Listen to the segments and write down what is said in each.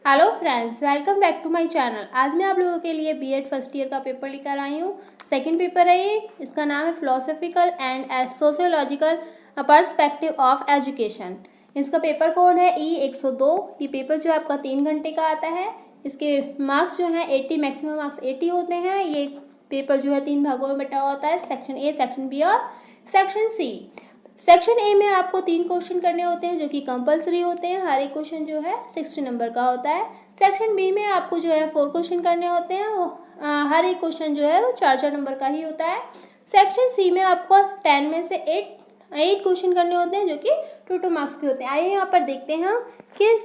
Hello friends, welcome back to my channel. आज मैं आप लोगों के लिए बीएड फर्स्ट ईयर का पेपर लेकर आई हूँ। सेकंड पेपर है ये। इसका नाम है philosophical and sociological perspective of education. इसका पेपर कोड है E102। ये पेपर जो है आपका 3 घंटे का आता है। इसके मार्क्स जो हैं 80, मैक्सिमम मार्क्स 80 होते हैं। ये पेपर जो है 3 भागों में बटा होता है, सेक्शन ए, सेक्शन बी और सेक्शन सी। सेक्शन ए में आपको 3 क्वेश्चन करने होते हैं जो कि कंपलसरी होते हैं। हर एक क्वेश्चन जो है 60 नंबर का होता है। सेक्शन बी में आपको जो है 4 क्वेश्चन करने होते हैं। हर एक क्वेश्चन जो है वो 4 नंबर का ही होता है। सेक्शन सी में आपको 10 में से 8 क्वेश्चन करने होते हैं जो कि 2 मार्क्स के होते हैं। आइए यहाँ पर देखते हैं कि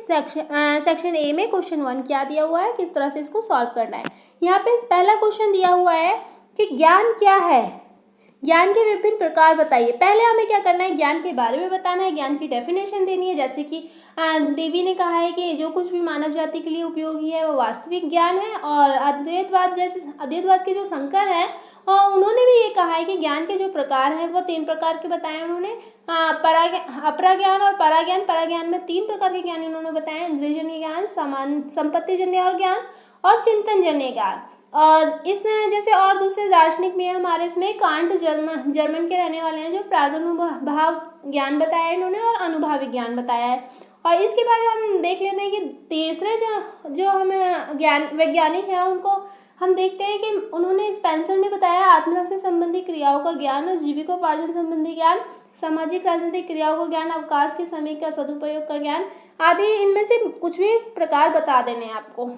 सेक्शन ए में क्वेश्चन 1 क्या दिया हुआ है, किस तरह से इसको सॉल्व करना है। यहाँ पे पहला क्वेश्चन दिया हुआ है कि ज्ञान क्या है, ज्ञान के विभिन्न प्रकार बताइए। पहले हमें क्या करना है, ज्ञान के बारे में बताना है, ज्ञान की डेफिनेशन देनी है। जैसे कि देवी ने कहा है कि जो कुछ भी मानव जाति के लिए उपयोगी है वो वास्तविक ज्ञान है। और अद्वैतवाद के जो शंकर हैं और उन्होंने भी ये कहा है कि ज्ञान के जो प्रकार हैं वो 3 प्रकार के बताए उन्होंने। अपराज्ञान और पराज्ञान। पराज्ञान में 3 प्रकार के ज्ञान इन्होंने बताए, इंद्रियजन्य ज्ञान, संपत्तिजन्य ज्ञान और चिंतनजन्य ज्ञान। और इस जैसे और दूसरे दार्शनिक में हमारे इसमें कांट जर्मन के रहने वाले हैं, जो प्रागनुभाव ज्ञान बताया इन्होंने और अनुभाविक ज्ञान बताया है। और इसके बाद हम देख लेते हैं कि तीसरे जो हमें ज्ञान वैज्ञानिक हैं उनको हम देखते हैं कि उन्होंने स्पेंसर ने बताया आत्मरक्षा से संबंधित क्रियाओं का ज्ञान और जीविकोपार्जन संबंधी ज्ञान, सामाजिक राजनीतिक क्रियाओं का ज्ञान, अवकाश के समय का सदुपयोग का ज्ञान आदि। इनमें से कुछ भी प्रकार बता देने हैं आपको।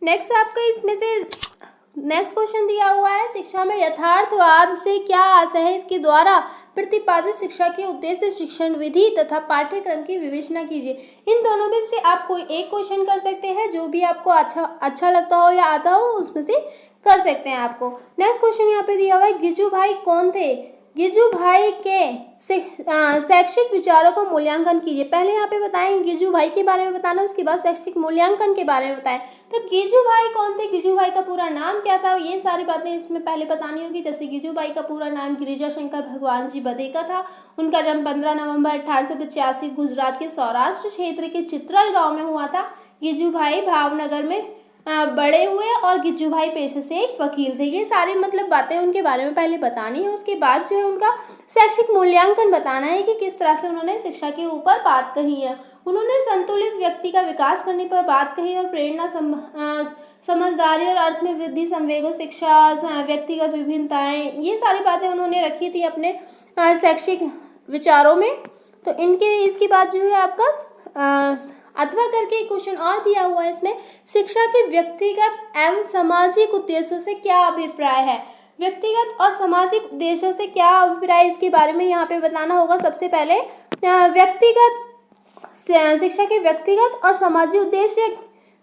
नेक्स्ट आपका इसमें से नेक्स्ट क्वेश्चन दिया हुआ है, शिक्षा में यथार्थवाद से क्या आशय है, इसके द्वारा प्रतिपादित शिक्षा के उद्देश्य, शिक्षण विधि तथा पाठ्यक्रम की विवेचना कीजिए। इन दोनों में से आप कोई एक क्वेश्चन कर सकते हैं, जो भी आपको अच्छा लगता हो या आता हो उसमें से कर सकते हैं आपको। नेक्स्ट क्वेश्चन यहाँ पे दिया हुआ है, गिजू भाई कौन थे। गिजू भाई के शैक्षिक विचारों का मूल्यांकन कीजिए। पहले यहाँ पे बताएं गिजू भाई के बारे में बताना, उसके बाद शैक्षिक मूल्यांकन के बारे में बताएं। तो गिजू भाई कौन थे, गिजू भाई का पूरा नाम क्या था, ये सारी बातें इसमें पहले बतानी होगी। जैसे गिजू भाई का पूरा नाम गिरिजा शंकर भगवान जी बदेका था। उनका जन्म 15 नवंबर 1885 गुजरात के सौराष्ट्र क्षेत्र के चित्रल गाँव में हुआ था। गिजू भाई भावनगर में बड़े हुए और गिज्जू भाई पेशे से एक वकील थे। ये सारी मतलब बातें उनके बारे में पहले बतानी है। उसके बाद जो है उनका शैक्षिक मूल्यांकन बताना है कि किस तरह से उन्होंने शिक्षा के ऊपर बात कही है। उन्होंने संतुलित व्यक्ति का विकास करने पर बात कही और प्रेरणा, समझदारी और अर्थ में वृद्धि, संवेगों, शिक्षा, व्यक्तिगत विभिन्नताएं, ये सारी बातें उन्होंने रखी थी अपने शैक्षिक विचारों में। तो इसके बाद जो है आपका अथवा करके क्वेश्चन और दिया हुआ है इसमें, शिक्षा के व्यक्तिगत एवं सामाजिक उद्देश्यों से क्या अभिप्राय है। व्यक्तिगत और सामाजिक उद्देश्यों से क्या अभिप्राय, इसके बारे में यहाँ पे बताना होगा। सबसे पहले शिक्षा के व्यक्तिगत और सामाजिक उद्देश्य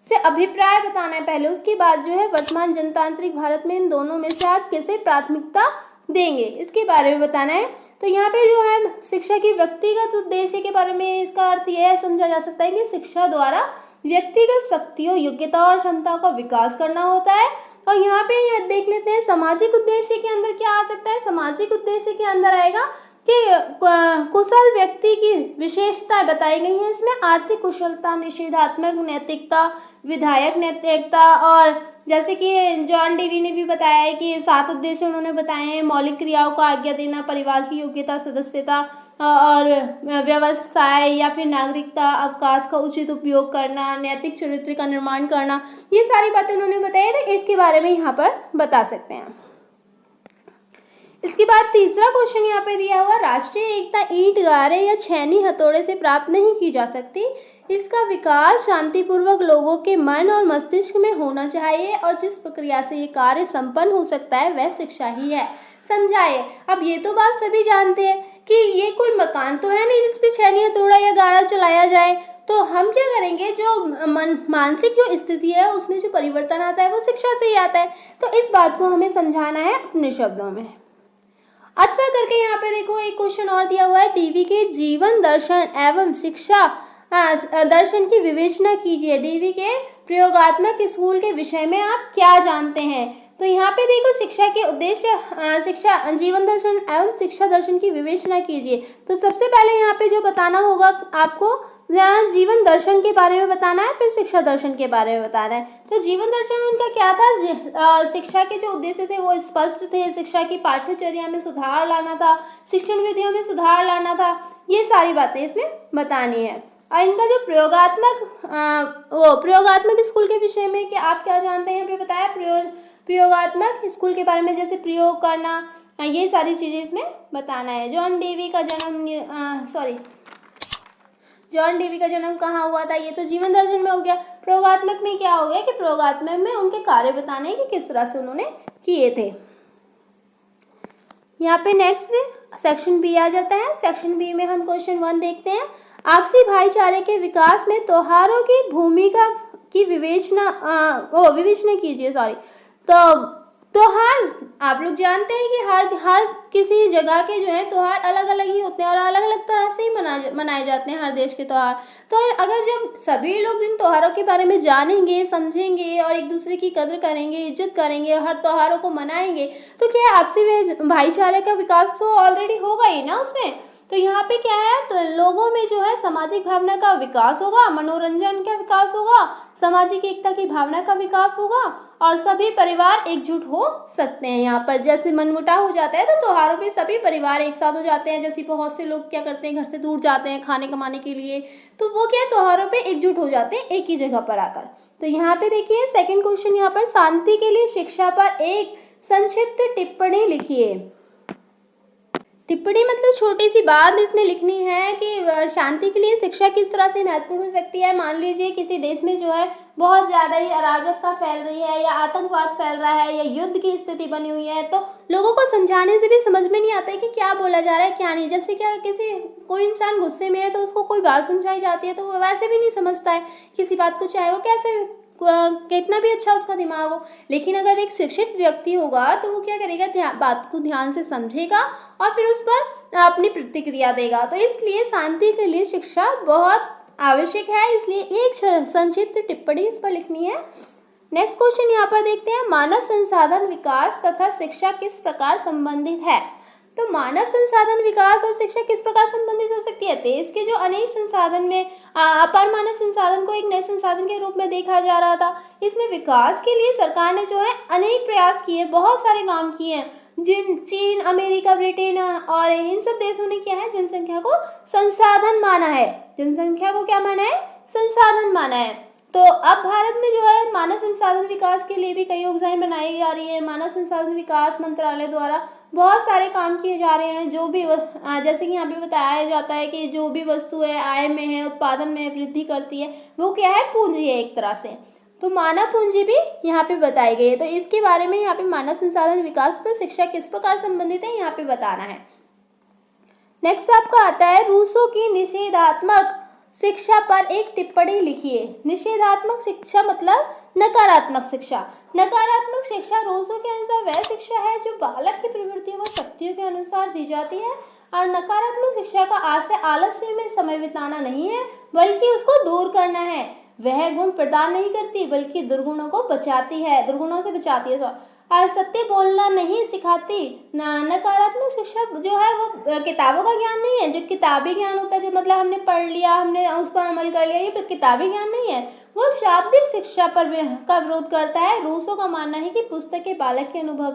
से अभिप्राय बताना है पहले। उसके बाद जो है वर्तमान जनतांत्रिक भारत में इन दोनों में से आप किसे प्राथमिकता देंगे, इसके बारे में बताना है। तो यहाँ पे जो है शिक्षा की व्यक्तिगत उद्देश्य के बारे में इसका अर्थ यह समझा जा सकता है कि शिक्षा द्वारा व्यक्तिगत शक्तियों, योग्यता और क्षमताओं का विकास करना होता है। और यहाँ पे यह देख लेते हैं सामाजिक उद्देश्य के अंदर क्या आ सकता है। सामाजिक उद्देश्य के अंदर आएगा कि कुशल व्यक्ति की विशेषताएं बताई गई हैं इसमें, आर्थिक कुशलता, निषेधात्मक नैतिकता, विधायक नैतिकता। और जैसे कि जॉन डेवी ने भी बताया है कि 7 उद्देश्य उन्होंने बताए हैं, मौलिक क्रियाओं को आज्ञा देना, परिवार की योग्यता, सदस्यता और व्यवसाय या फिर नागरिकता, अवकाश का उचित उपयोग करना, नैतिक चरित्र का निर्माण करना, ये सारी बातें उन्होंने बताई है। तो इसके बारे में यहाँ पर बता सकते हैं। इसके बाद तीसरा क्वेश्चन यहाँ पे दिया हुआ, राष्ट्रीय एकता ईंट, गारे या छेनी हथौड़े से प्राप्त नहीं की जा सकती। इसका विकास शांतिपूर्वक लोगों के मन और मस्तिष्क में होना चाहिए और जिस प्रक्रिया से ये कार्य संपन्न हो सकता है वह शिक्षा ही है। समझाइए। अब ये तो बात सभी जानते हैं कि ये कोई मकान तो है नहीं जिसपे छेनी हथौड़ा या गारा चलाया जाए। तो हम क्या करेंगे, जो मानसिक जो स्थिति है उसमें जो परिवर्तन आता है वो शिक्षा से ही आता है। तो इस बात को हमें समझाना है अपने शब्दों में। अथवा करके यहाँ पे देखो एक क्वेश्चन और दिया हुआ है, डीवी के जीवन दर्शन एवं शिक्षा दर्शन की विवेचना कीजिए। डीवी के प्रयोगात्मक स्कूल के विषय में आप क्या जानते हैं। तो यहाँ पे देखो शिक्षा के उद्देश्य, शिक्षा जीवन दर्शन एवं शिक्षा दर्शन की विवेचना कीजिए। तो सबसे पहले यहाँ पे जो बताना होगा आपको जहाँ जीवन दर्शन के बारे में बताना है, फिर शिक्षा दर्शन के बारे में बताना है। तो जीवन दर्शन में उनका क्या था, शिक्षा के जो उद्देश्य थे वो स्पष्ट थे। शिक्षा की पाठ्यचर्या में सुधार लाना था, शिक्षण विधियों में सुधार लाना था, ये सारी बातें इसमें बतानी है। और इनका जो प्रयोगात्मक स्कूल के विषय में कि आप क्या जानते हैं, यहाँ पे बताया प्रयोगात्मक स्कूल के बारे में, जैसे प्रयोग करना, ये सारी चीजें इसमें बताना है। जॉन डेवी का जन्म कहाँ हुआ था, ये तो जीवन दर्शन में हो गया। प्रयोगात्मक में क्या हो गया कि प्रयोगात्मक में उनके कार्य बताने हैं कि किस तरह से उन्होंने किए थे। यहाँ पे नेक्स्ट सेक्शन बी आ जाता है। सेक्शन बी में हम क्वेश्चन 1 देखते हैं। आपसी भाईचारे के विकास में त्योहारों की भूमिका की विवेचना कीजिए। तो त्योहार आप लोग जानते हैं कि हर किसी जगह के जो है त्योहार अलग अलग ही होते हैं और अलग अलग तरह से ही मनाए जाते हैं हर देश के त्योहार। तो अगर जब सभी लोग इन त्योहारों के बारे में जानेंगे, समझेंगे और एक दूसरे की कदर करेंगे, इज्जत करेंगे और हर त्योहारों को मनाएंगे, तो क्या आपसी भाईचारे का विकास तो ऑलरेडी होगा ही ना उसमें। तो यहाँ पे क्या है, तो लोगों में जो है सामाजिक भावना का विकास होगा, मनोरंजन का विकास होगा, सामाजिक एकता की भावना का विकास होगा और सभी परिवार एकजुट हो सकते हैं। यहाँ पर जैसे मनमुटाव हो जाता है तो त्योहारों पे सभी परिवार एक साथ हो जाते हैं। जैसे बहुत से लोग क्या करते हैं, घर से दूर जाते हैं खाने कमाने के लिए, तो वो क्या त्योहारों पे एकजुट हो जाते हैं एक ही जगह पर आकर। तो यहाँ पे देखिए सेकंड क्वेश्चन, यहाँ पर शांति के लिए शिक्षा पर एक संक्षिप्त टिप्पणी लिखिए। टिप्पणी मतलब छोटी सी बात इसमें लिखनी है कि शांति के लिए शिक्षा किस तरह से महत्वपूर्ण हो सकती है। मान लीजिए किसी देश में जो है बहुत ज़्यादा ही अराजकता फैल रही है या आतंकवाद फैल रहा है या युद्ध की स्थिति बनी हुई है, तो लोगों को समझाने से भी समझ में नहीं आता है कि क्या बोला जा रहा है क्या नहीं। जैसे क्या कोई इंसान गुस्से में है तो उसको कोई बात समझाई जाती है तो वो वैसे भी नहीं समझता है किसी बात को, चाहे वो कैसे कितना भी अच्छा उसका दिमाग हो। लेकिन अगर एक शिक्षित व्यक्ति होगा तो वो क्या करेगा, बात को ध्यान से समझेगा और फिर उस पर अपनी प्रतिक्रिया देगा। तो इसलिए शांति के लिए शिक्षा बहुत आवश्यक है, इसलिए एक संक्षिप्त टिप्पणी इस पर लिखनी है। नेक्स्ट क्वेश्चन यहाँ पर देखते हैं, मानव संसाधन विकास तथा शिक्षा किस प्रकार संबंधित है। तो मानव संसाधन विकास और शिक्षा किस प्रकार संबंधित हो सकती है। देश के जो अनेक संसाधन में अपार मानव संसाधन को एक नए संसाधन के रूप में देखा जा रहा था। इसमें विकास के लिए सरकार ने जो है अनेक प्रयास किए, बहुत सारे काम किए हैं। चीन, अमेरिका, ब्रिटेन और इन सब देशों ने क्या है, जनसंख्या को संसाधन माना है। जनसंख्या को क्या माना है, संसाधन माना है। तो अब भारत में जो है मानव संसाधन विकास के लिए भी कई योजनाएं बनाई जा रही है। मानव संसाधन विकास मंत्रालय द्वारा बहुत सारे काम किए जा रहे हैं। जो भी जैसे कि यहाँ पे बताया जाता है कि जो भी वस्तु है आय में है, उत्पादन में वृद्धि करती है, वो क्या है, पूंजी है एक तरह से। तो मानव पूंजी भी यहाँ पे बताई गई है। तो इसके बारे में यहाँ पे मानव संसाधन विकास पर शिक्षा किस प्रकार संबंधित है यहाँ पे बताना है। नेक्स्ट आपका आता है, रूसो की निषेधात्मक शिक्षा पर एक टिप्पणी लिखिए। निषेधात्मक शिक्षा मतलब नकारात्मक शिक्षा। नकारात्मक शिक्षा रूसो के अनुसार वह शिक्षा है जो बालक की प्रवृत्तियों व शक्तियों के अनुसार दी जाती है। और नकारात्मक शिक्षा का आशय आलस्य में समय बिताना नहीं है, बल्कि उसको दूर करना है। वह गुण प्रदान नहीं करती बल्कि दुर्गुणों को बचाती है, दुर्गुणों से बचाती है। और सत्य बोलना नहीं सिखाती। नकारात्मक शिक्षा जो है वो किताबों का ज्ञान नहीं है। जो किताबी ज्ञान होता है, जो मतलब हमने पढ़ लिया, हमने उस पर अमल कर लिया, ये किताबी ज्ञान नहीं है। वो शाब्दिक शिक्षा का विरोध करता है। रूसो का मानना है कि पुस्तकें बालक के अनुभव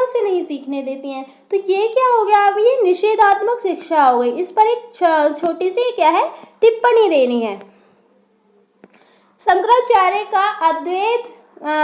से नहीं सीखने देती हैं। तो ये क्या हो गया, अब ये निषेधात्मक शिक्षा हो गई। इस पर एक छोटी सी क्या है, टिप्पणी देनी है। शंकराचार्य का अद्वैत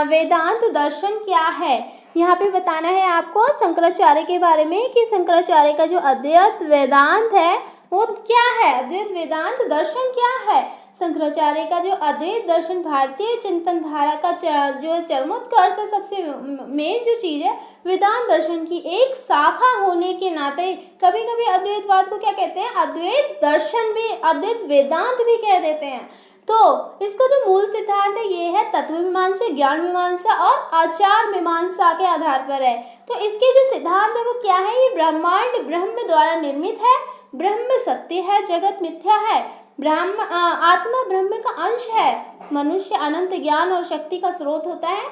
वेदांत दर्शन क्या है, यहाँ पे बताना है आपको शंकराचार्य के बारे में कि शंकराचार्य का जो अद्वैत वेदांत है वो क्या है, अद्वैत वेदांत दर्शन क्या है। शंकराचार्य का जो अद्वैत दर्शन भारतीय चिंतन धारा का जो चरमोत्कर्ष है, सबसे मेन जो चीज है, वेदांत दर्शन की एक शाखा होने के नाते कभी कभी अद्वैतवाद को क्या कहते हैं, अद्वैत दर्शन भी, अद्वैत वेदांत भी कह देते हैं। तो इसका जो मूल सिद्धांत है ये है तत्व मीमांसा, ज्ञान मीमांसा और आचार मीमांसा के आधार पर है। तो इसके जो सिद्धांत है वो क्या है, ये ब्रह्मांड ब्रह्म द्वारा निर्मित है, ब्रह्म सत्य है, जगत मिथ्या है, आत्मा ब्रह्म का अंश है, मनुष्य अनंत ज्ञान और शक्ति का स्रोत होता है,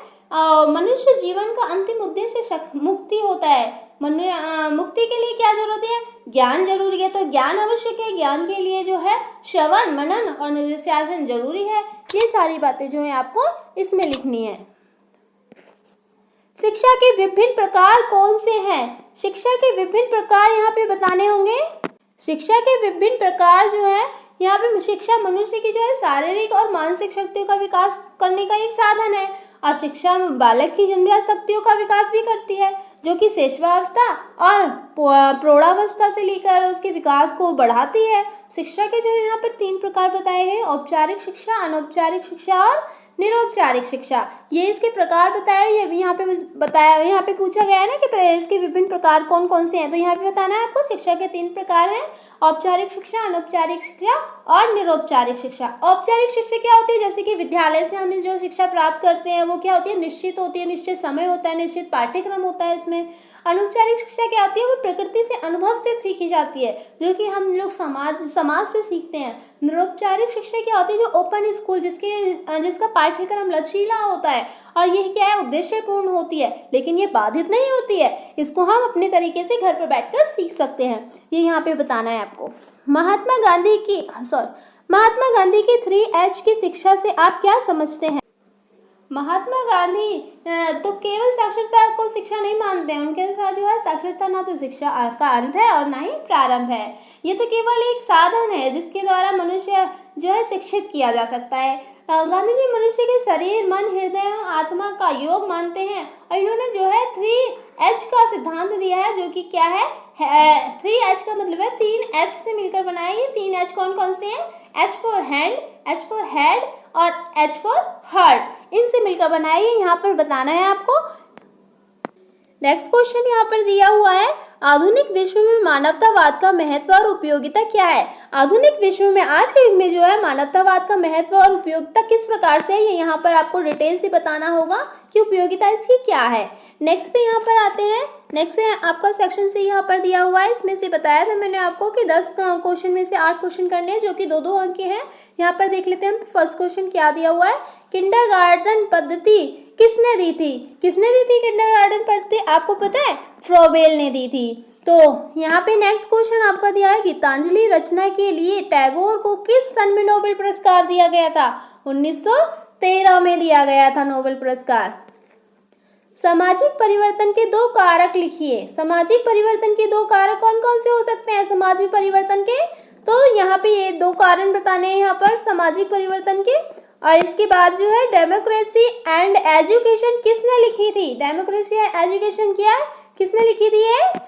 मनुष्य जीवन का अंतिम उद्देश्य मुक्ति होता है। मुक्ति के लिए क्या जरूरत है, ज्ञान जरूरी है, तो ज्ञान आवश्यक है। ज्ञान के लिए जो है श्रवण, मनन और निधिध्यासन जरूरी है। ये सारी बातें जो है आपको इसमें लिखनी है। शिक्षा के विभिन्न प्रकार कौन से हैं? शिक्षा के विभिन्न प्रकार यहाँ पे बताने होंगे। शिक्षा के विभिन्न प्रकार जो है यहाँ पे, शिक्षा मनुष्य की जो है शारीरिक और मानसिक शक्तियों का विकास करने का एक साधन है, और शिक्षा बालक की जन्मजात शक्तियों का विकास भी करती है, जो कि शिशुअवस्था और प्रौढ़ावस्था से लेकर उसके विकास को बढ़ाती है। शिक्षा के जो है यहाँ पर 3 प्रकार बताए गए, औपचारिक शिक्षा, अनौपचारिक शिक्षा और निरौपचारिक शिक्षा। ये इसके प्रकार बताए, ये भी यहाँ पे बताया, यहाँ पे पूछा गया है ना कि इसके विभिन्न प्रकार कौन कौन से हैं, तो यहाँ पे बताना है आपको। शिक्षा के 3 प्रकार हैं, औपचारिक शिक्षा, अनौपचारिक शिक्षा और निरौपचारिक शिक्षा। औपचारिक शिक्षा क्या होती है? जैसे कि विद्यालय से हम जो शिक्षा प्राप्त करते हैं वो क्या होती है? निश्चित होती है, निश्चित समय होता है, निश्चित पाठ्यक्रम होता है इसमें। अनौपचारिक शिक्षा क्या होती है? वो प्रकृति से, अनुभव से सीखी जाती है, जो कि हम लोग समाज से सीखते हैं। निरौपचारिक शिक्षा क्या होती है? जो ओपन स्कूल, जिसका पाठ्यक्रम लचीला होता है और ये क्या है? उद्देश्यपूर्ण होती है, लेकिन ये बाधित नहीं होती है। इसको हम अपने तरीके से घर पर बैठकर सीख सकते हैं। ये यहाँ पे बताना है आपको। महात्मा गांधी की 3H की शिक्षा से आप क्या समझते हैं? महात्मा गांधी तो केवल साक्षरता को शिक्षा नहीं मानते हैं। उनके अनुसार जो है साक्षरता ना तो शिक्षा का अंत है और ना ही प्रारंभ है। ये तो केवल एक साधन है जिसके द्वारा मनुष्य जो है शिक्षित किया जा सकता है। गांधी जी मनुष्य के शरीर, मन, हृदय और आत्मा का योग मानते हैं, और इन्होंने जो है 3H का सिद्धांत दिया है, जो कि क्या है? 3H का मतलब है 3H से मिलकर बनाया। ये 3H कौन कौन से हैं? H for hand, H for head और H फॉर हार्ट, इनसे मिलकर बनाया। ये यहाँ पर बताना है आपको। नेक्स्ट क्वेश्चन यहाँ पर दिया हुआ है, आधुनिक विश्व में मानवतावाद का महत्व और उपयोगिता क्या है? आधुनिक विश्व में, आज के युग में जो है मानवतावाद का महत्व और उपयोगिता किस प्रकार से है, ये यहाँ पर आपको डिटेल से बताना होगा कि उपयोगिता इसकी क्या है। नेक्स्ट पे यहाँ पर आते हैं। नेक्स्ट है आपका सेक्शन से यहाँ पर दिया हुआ है, इसमें से बताया था मैंने आपको कि 10 क्वेश्चन में से 8 क्वेश्चन करने हैं, जो कि 2-2 अंक के हैं। यहाँ पर देख लेते हैं फर्स्ट क्वेश्चन क्या दिया हुआ है। किंडरगार्टन पद्धति किसने दी थी? किसने दी थी किंडरगार्टन पद्धति? आपको पता है? फ्रोबेल ने दी थी। तो यहाँ पे नेक्स्ट क्वेश्चन आपका दिया है, गीतांजलि रचना के लिए टैगोर को किस सन में नोबेल पुरस्कार दिया गया था? 1913 में दिया गया था नोबेल पुरस्कार। सामाजिक परिवर्तन के 2 कारक लिखिए। सामाजिक परिवर्तन के 2 कारक कौन कौन से हो सकते हैं सामाजिक परिवर्तन के? तो यहाँ पे ये 2 कारण बताने हैं यहाँ पर सामाजिक परिवर्तन के। और इसके बाद जो है डेमोक्रेसी एंड एजुकेशन किसने लिखी थी? डेमोक्रेसी एंड एजुकेशन क्या किसने लिखी थी? ये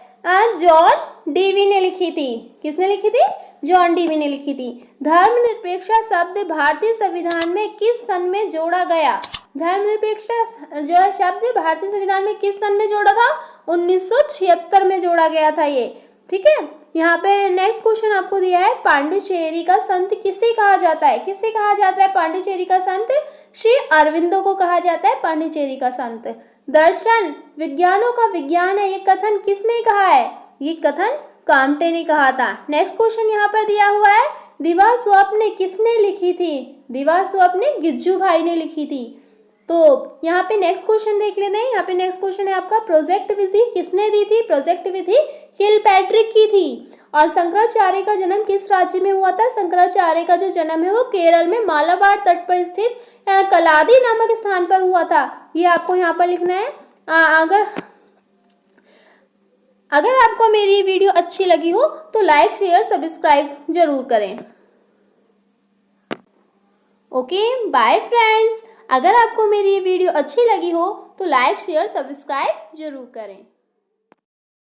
जॉन डेवी ने लिखी थी। किसने लिखी थी? जॉन डेवी ने लिखी थी। धर्मनिरपेक्षता शब्द भारतीय संविधान में किस सन में जोड़ा गया? धर्मनिरपेक्षता जो है शब्द भारतीय संविधान में किस सन में जोड़ा था? 1976 में जोड़ा गया था ये। ठीक है, यहाँ पे नेक्स्ट क्वेश्चन आपको दिया है, पांडिचेरी का संत किसे कहा जाता है? किसे कहा जाता है पांडिचेरी का संत? श्री अरविंदो को कहा जाता है पांडिचेरी का संत। दर्शन विज्ञानों का विज्ञान है, ये कथन किसने कहा है? ये कथन काम्टे ने कहा था। नेक्स्ट क्वेश्चन यहाँ पर दिया हुआ है, दिवा स्वप्न किसने लिखी थी? दिवा स्वप्न गिज्जू भाई ने लिखी थी। तो यहाँ पे नेक्स्ट क्वेश्चन देख लेते हैं। यहाँ पे नेक्स्ट क्वेश्चन है आपका, प्रोजेक्ट विधि किसने दी थी? प्रोजेक्ट विधि किलपैट्रिक की थी। और शंकराचार्य का जन्म किस राज्य में हुआ था? शंकराचार्य का जो जन्म है वो केरल में मालाबार तट पर स्थित कलादी नामक स्थान पर हुआ था। ये आपको यहाँ पर लिखना है। अगर आपको मेरी वीडियो अच्छी लगी हो तो लाइक, शेयर, सब्सक्राइब जरूर करें। Okay, bye friends. अगर आपको मेरी ये वीडियो अच्छी लगी हो तो लाइक, शेयर, सब्सक्राइब जरूर करें।